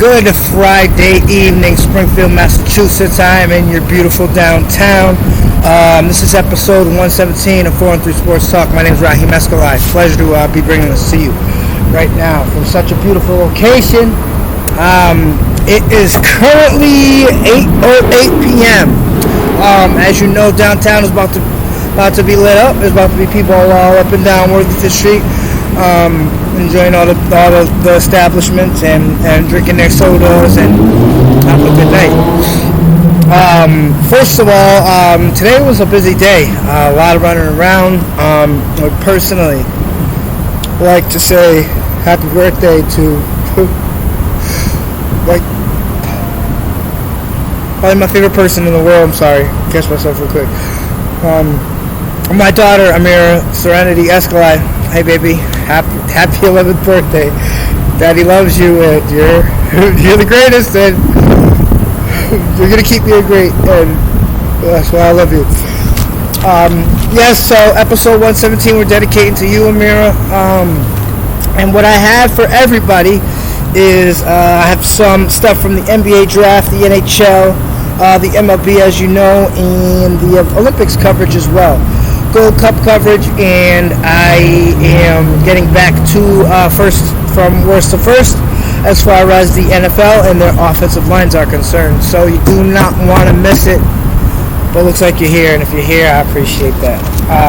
Good Friday evening, Springfield, Massachusetts. I am in your beautiful downtown. This is episode 117 of 413 Sports Talk. My name is Eskeli. Pleasure to be bringing this to you right now from such a beautiful location. It is currently 8:08 p.m. As you know, downtown is about to be lit up. There's about to be people all up and down Worthington Street. Enjoying all the establishments and drinking their sodas and have a good night. First of all, today was a busy day. A lot of running around. I would personally like to say happy birthday to probably my favorite person in the world. I'm sorry, catch myself real quick. My daughter Amira, Serenity Eskeli. Hey baby, happy 11th birthday. Daddy loves you and you're the greatest and you're gonna keep being great and that's why I love you. Yes, so episode 117 we're dedicating to you, Amira. And what I have for everybody is I have some stuff from the NBA draft, the NHL, the MLB as you know, and the Olympics coverage as well. Gold Cup coverage, and I am getting back to first from worst to first as far as the NFL and their offensive lines are concerned. So you do not want to miss it. But it looks like you're here, and if you're here, I appreciate that.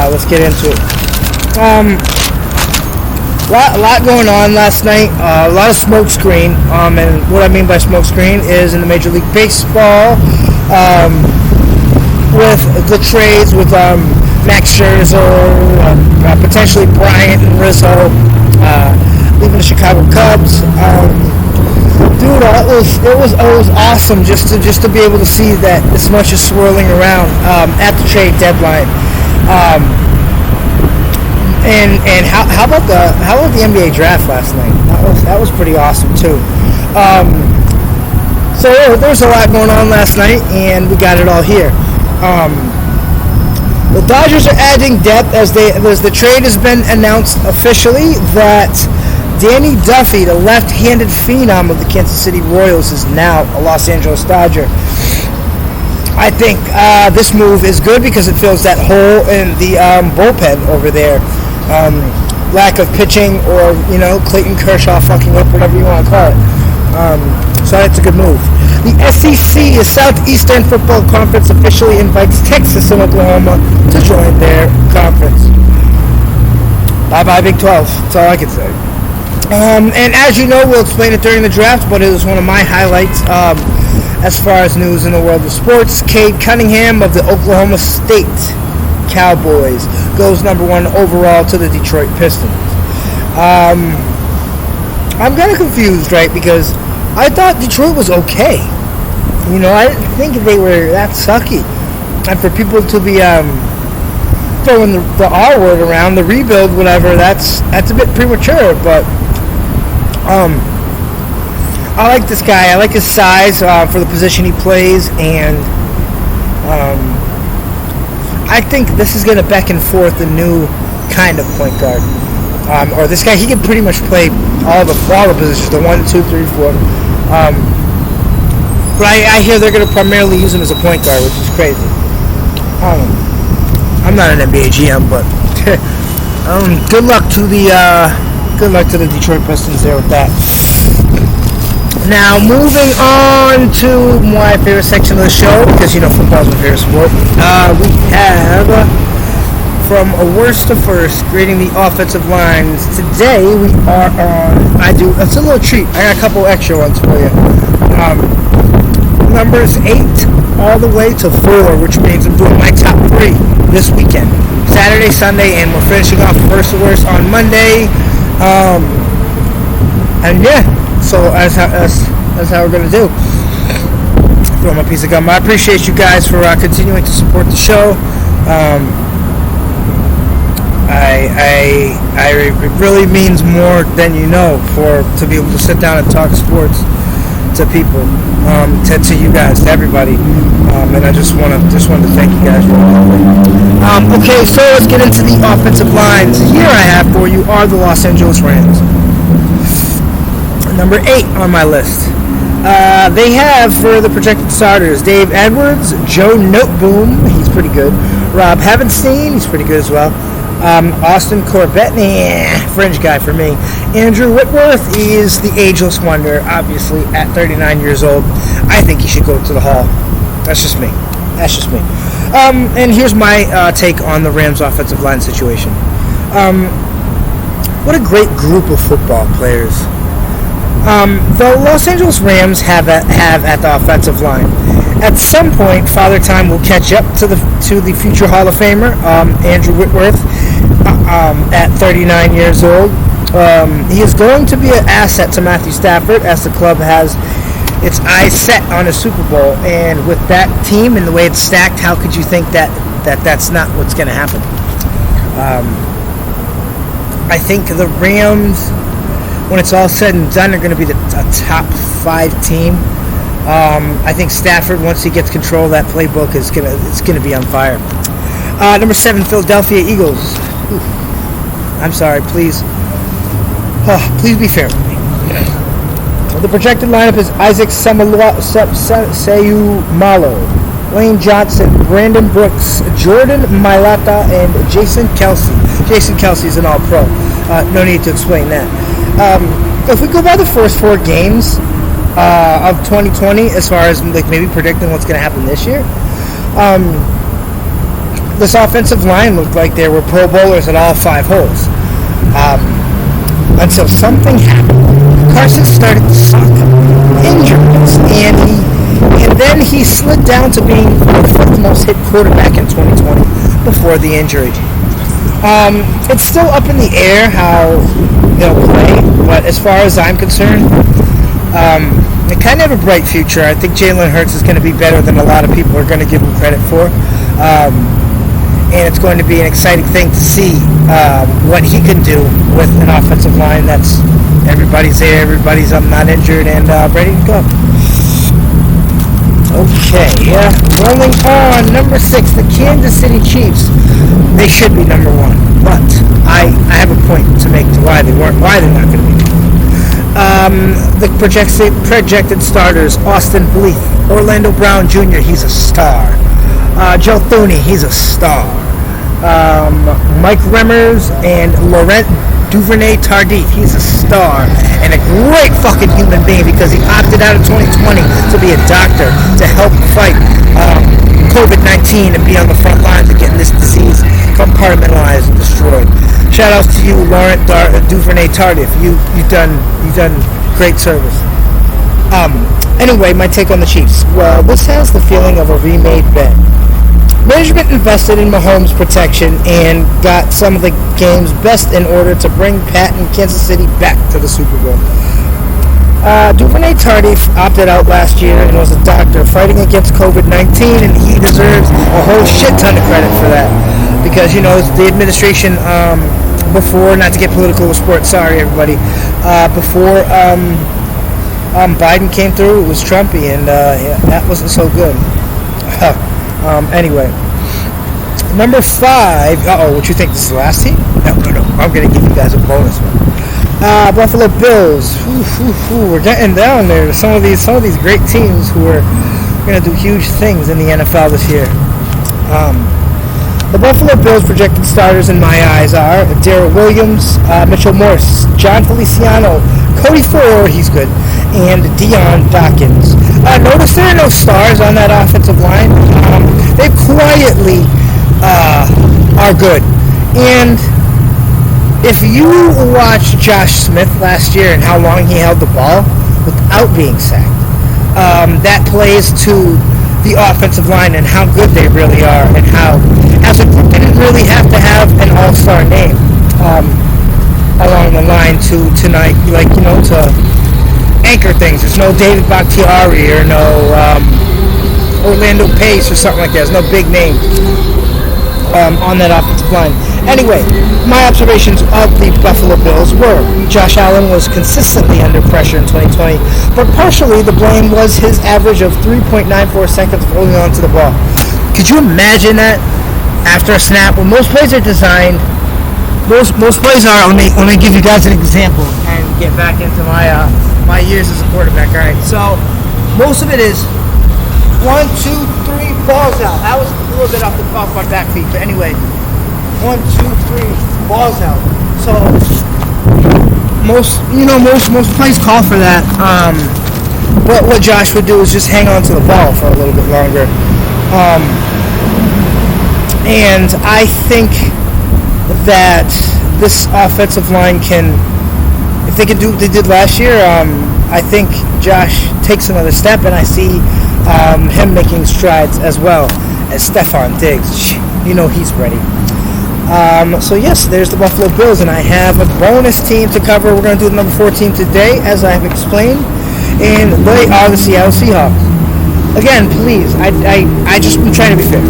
Let's get into it. A lot going on last night. A lot of smoke screen. And what I mean by smoke screen is in the Major League Baseball with the trades with Max Scherzer, potentially Bryant and Rizzo, leaving the Chicago Cubs. Dude, it was awesome just to be able to see that this much is swirling around at the trade deadline. And how about the NBA draft last night? That was pretty awesome too. So there's a lot going on last night, and we got it all here. The Dodgers are adding depth as the trade has been announced officially that Danny Duffy, the left-handed phenom of the Kansas City Royals, is now a Los Angeles Dodger. I think this move is good because it fills that hole in the bullpen over there. Lack of pitching or, Clayton Kershaw fucking up, whatever you want to call it. So that's a good move. The SEC, the Southeastern Football Conference, officially invites Texas and Oklahoma to join their conference. Bye-bye Big 12. That's all I can say. And as you know, we'll explain it during the draft, but it is one of my highlights as far as news in the world of sports. Cade Cunningham of the Oklahoma State Cowboys goes number 1 overall to the Detroit Pistons. I'm kind of confused, right, because I thought Detroit was okay. I didn't think they were that sucky. And for people to be throwing the R word around, the rebuild, whatever, that's a bit premature. But I like this guy. I like his size for the position he plays, and I think this is going to beckon forth a new kind of point guard. Or this guy, he can pretty much play all the positions, the 1, 2, 3, 4. But I hear they're going to primarily use him as a point guard, which is crazy. I'm not an NBA GM, but good luck to the Detroit Pistons there with that. Now, moving on to my favorite section of the show, because football's my favorite sport. We have from a worst to first, grading the offensive lines. Today we are on. It's a little treat. I got a couple extra ones for you. Numbers 8 all the way to 4, which means I'm doing my top 3 this weekend. Saturday, Sunday, and we're finishing off first to worst on Monday. And yeah, so that's how we're gonna do. Throw my piece of gum. I appreciate you guys for continuing to support the show. It really means more than to be able to sit down and talk sports to people, to you guys, to everybody, and I just wanted to thank you guys for all. Okay, so let's get into the offensive lines. Here I have for you are the Los Angeles Rams. Number 8 on my list. They have, for the projected starters, Dave Edwards, Joe Noteboom, he's pretty good. Rob Havenstein, he's pretty good as well. Austin Corbett, fringe guy for me. Andrew Whitworth is the ageless wonder, obviously, at 39 years old. I think he should go to the Hall. That's just me. And here's my take on the Rams' offensive line situation. What a great group of football players. The Los Angeles Rams have at the offensive line. At some point, Father Time will catch up to the future Hall of Famer, Andrew Whitworth, at 39 years old. He is going to be an asset to Matthew Stafford, as the club has its eyes set on a Super Bowl. And with that team and the way it's stacked, how could you think that's not what's going to happen? I think the Rams, when it's all said and done, are going to be a top 5 team. I think Stafford, once he gets control of that playbook, it's gonna be on fire. Number 7, Philadelphia Eagles. Oof. I'm sorry, please be fair with me. The projected lineup is Isaac Seumalo, Wayne Johnson, Brandon Brooks, Jordan Mailata, and Jason Kelsey. Jason Kelsey is an all-pro. No need to explain that. If we go by the first 4 games of 2020, as far as maybe predicting what's going to happen this year, this offensive line looked like there were Pro Bowlers at all 5 holes. Until something happened. Carson started to suck injuries, and then he slid down to being the 5th most hit quarterback in 2020 before the injury. It's still up in the air how they'll play, but as far as I'm concerned, they kind of have a bright future. I think Jalen Hurts is going to be better than a lot of people are going to give him credit for. And it's going to be an exciting thing to see what he can do with an offensive line that's everybody's there, everybody's not injured and ready to go. Okay, rolling on. Number 6, the Kansas City Chiefs. They should be number 1, but I have a point to make to why they're not going to be number 1. The projected starters: Austin Blythe, Orlando Brown Jr., he's a star. Joe Thuney, he's a star. Mike Remmers and Laurent Duvernay-Tardif, he's a star and a great fucking human being because he opted out of 2020 to be a doctor to help fight COVID-19 and be on the front lines of getting this disease compartmentalized and destroyed. Shout outs to you, Laurent Duvernay-Tardif. You've done great service. Anyway, my take on the Chiefs. Well, this has the feeling of a remade bet. Management invested in Mahomes' protection and got some of the game's best in order to bring Pat and Kansas City back to the Super Bowl. Duvernay-Tardif opted out last year and was a doctor fighting against COVID-19, and he deserves a whole shit ton of credit for that. Because, the administration, before, not to get political with sports, sorry everybody, before Biden came through, it was Trumpy, and that wasn't so good. Anyway, number 5. What you think? This is the last team? No. I'm gonna give you guys a bonus one. Buffalo Bills. We're getting down there to some of these great teams who are gonna do huge things in the NFL this year. The Buffalo Bills projected starters in my eyes are Darrell Williams, Mitchell Morse, John Feliciano, Cody Ford, he's good, and Dion Dawkins. Notice there are no stars on that offensive line. They quietly are good. And if you watch Josh Smith last year and how long he held the ball without being sacked, that plays to the offensive line and how good they really are, and how, as a group, they didn't really have to have an all-star name along the line to anchor things. There's no David Bakhtiari or no Orlando Pace or something like that. There's no big name on that offensive line. Anyway, my observations of the Buffalo Bills were Josh Allen was consistently under pressure in 2020, but partially the blame was his average of 3.94 seconds of holding on to the ball. Could you imagine that after a snap? Well, most plays are designed. Most plays are. Let me give you guys an example and get back into my my years as a quarterback. All right, so most of it is 1, 2, 3, balls out. That was a little bit off my back feet, but anyway, 1, 2, 3, balls out. So most plays call for that. But what Josh would do is just hang on to the ball for a little bit longer. And I think that this offensive line can, if they can do what they did last year, I think Josh takes another step, and I see him making strides as well as Stephon Diggs. You know he's ready. So yes, there's the Buffalo Bills, and I have a bonus team to cover. We're going to do the number 4 team today, as I have explained, and they are the Seattle Seahawks. Again, please, I just am trying to be fair.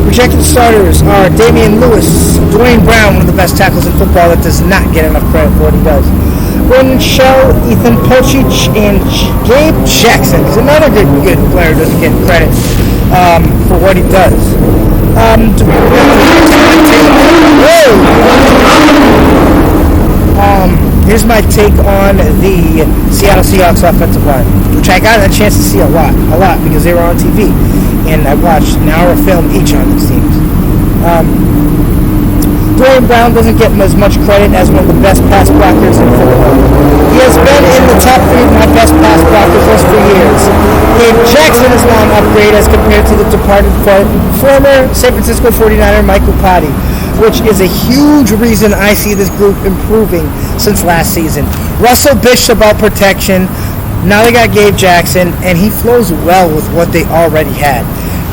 Projected starters are Damian Lewis, Dwayne Brown, one of the best tackles in football that does not get enough credit for what he does. Brandon Shell, Ethan Pocic, and Gabe Jackson. He's another good player who doesn't get credit for what he does. Here's my take on the Seattle Seahawks offensive line, which I got a chance to see a lot because they were on TV, and I watched an hour of film each on these teams. Dwayne Brown doesn't get as much credit as one of the best pass blockers in football. He has been in the top 3 of my best pass blockers list for years. Gabe Jackson is now an upgrade as compared to the departed former San Francisco 49er Michael Patti, which is a huge reason I see this group improving since last season. Russell bitched about protection. Now they got Gabe Jackson, and he flows well with what they already had.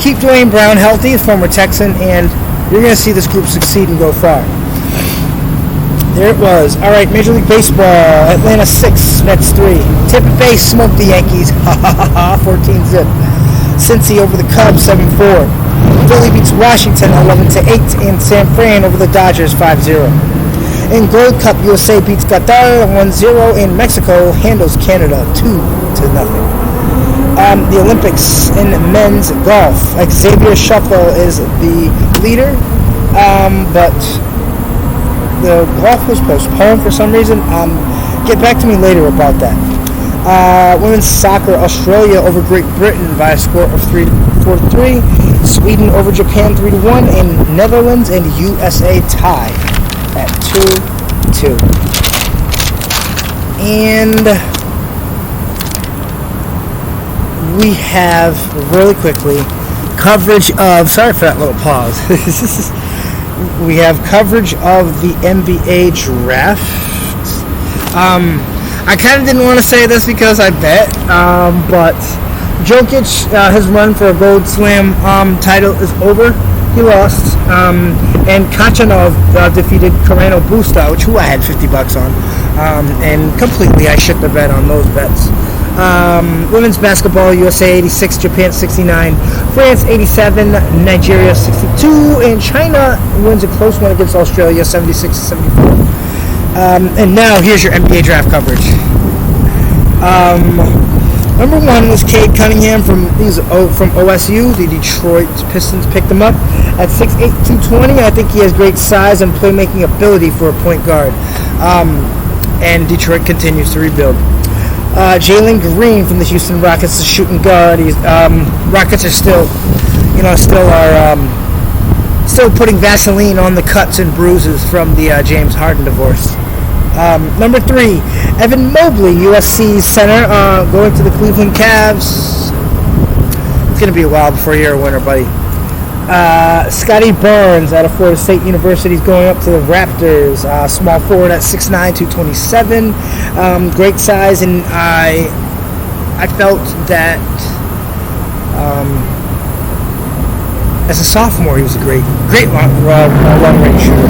Keep Dwayne Brown healthy, former Texan, and you're going to see this group succeed and go far. There it was. All right, Major League Baseball, Atlanta 6, Mets 3. Tampa Bay smoked the Yankees, 14-zip. Cincy over the Cubs, 7-4. Philly beats Washington 11-8, and San Fran over the Dodgers 5-0. In Gold Cup, USA beats Qatar 1-0, and Mexico handles Canada 2-0. The Olympics in men's golf, Xavier Shuffle is the leader, but the golf was postponed for some reason. Get back to me later about that. Women's soccer, Australia over Great Britain by a score of 4-3. Sweden over Japan 3-1, and Netherlands and USA tie at 2-2. And we have, really quickly, coverage of, sorry for that little pause. We have coverage of the NBA draft. I kind of didn't want to say this because I bet, but Jokic, his run for a Gold Slam title is over. He lost, and Kachanov defeated Carreno Busta, who I had $50 on, and completely I shit the bed on those bets. Women's basketball, USA 86, Japan 69, France 87, Nigeria 62, and China wins a close one against Australia 76-74. And now here's your NBA draft coverage. Number 1 was Cade Cunningham from OSU. The Detroit Pistons picked him up at 6'8", 220. I think he has great size and playmaking ability for a point guard. And Detroit continues to rebuild. Jalen Green from the Houston Rockets, the shooting guard. Rockets are still putting Vaseline on the cuts and bruises from the James Harden divorce. Number 3, Evan Mobley, USC center, going to the Cleveland Cavs. It's going to be a while before you're a winner, buddy. Scotty Barnes out of Florida State University is going up to the Raptors. Small forward at 6'9", 227. Great size, and I felt that as a sophomore he was a great long-range shooter.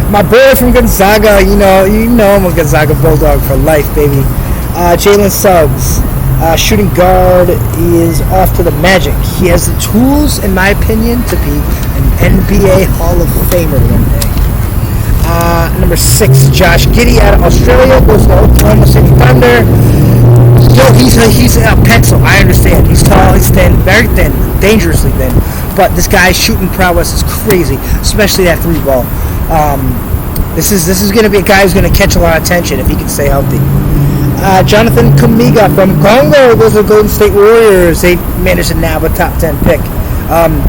My boy from Gonzaga, you know I'm a Gonzaga Bulldog for life, baby. Jalen Suggs. Shooting guard is off to the Magic. He has the tools, in my opinion, to be an NBA Hall of Famer one day. Number 6, Josh Giddey out of Australia, goes to Oklahoma City Thunder. Yo, he's a pencil. I understand. He's tall, he's thin, very thin, dangerously thin. But this guy's shooting prowess is crazy, especially that 3 ball. This is going to be a guy who's going to catch a lot of attention if he can stay healthy. Jonathan Kuminga from Congo goes to the Golden State Warriors. They managed to nab a top 10 pick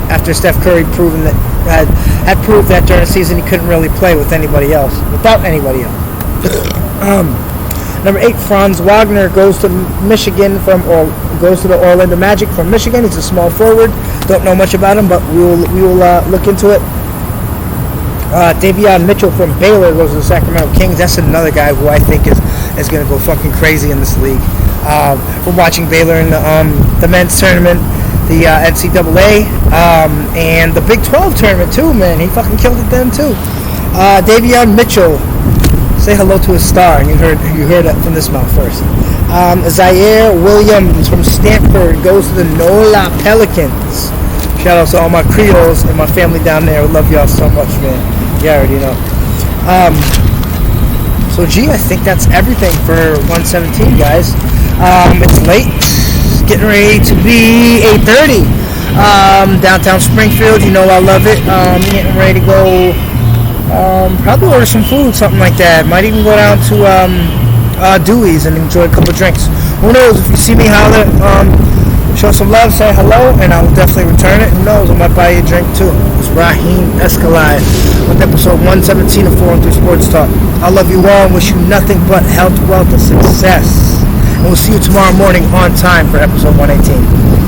after Steph Curry had proved that during the season he couldn't really play without anybody else. Number 8, Franz Wagner goes to Michigan goes to the Orlando Magic from Michigan. He's a small forward. Don't know much about him, but we will look into it. Davion Mitchell from Baylor goes to the Sacramento Kings. That's another guy who I think is going to go fucking crazy in this league. From watching Baylor in the men's tournament, the NCAA, and the Big 12 tournament too, man. He fucking killed it then too. Davion Mitchell, say hello to a star, and you heard it from this mouth first. Zaire Williams from Stanford goes to the NOLA Pelicans. Shout out to all my Creoles and my family down there. I love y'all so much, man. You already know. So, I think that's everything for 117, guys. It's late. It's getting ready to be 8:30. Downtown Springfield, you know I love it. Getting ready to go, probably order some food, something like that. Might even go down to Dewey's and enjoy a couple drinks. Who knows? If you see me holler, show some love, say hello, and I will definitely return it. Who knows? I might buy you a drink too. It's Raheem Eskeli with episode 117 of 413 Sports Talk. I love you all and wish you nothing but health, wealth, and success. And we'll see you tomorrow morning on time for episode 118.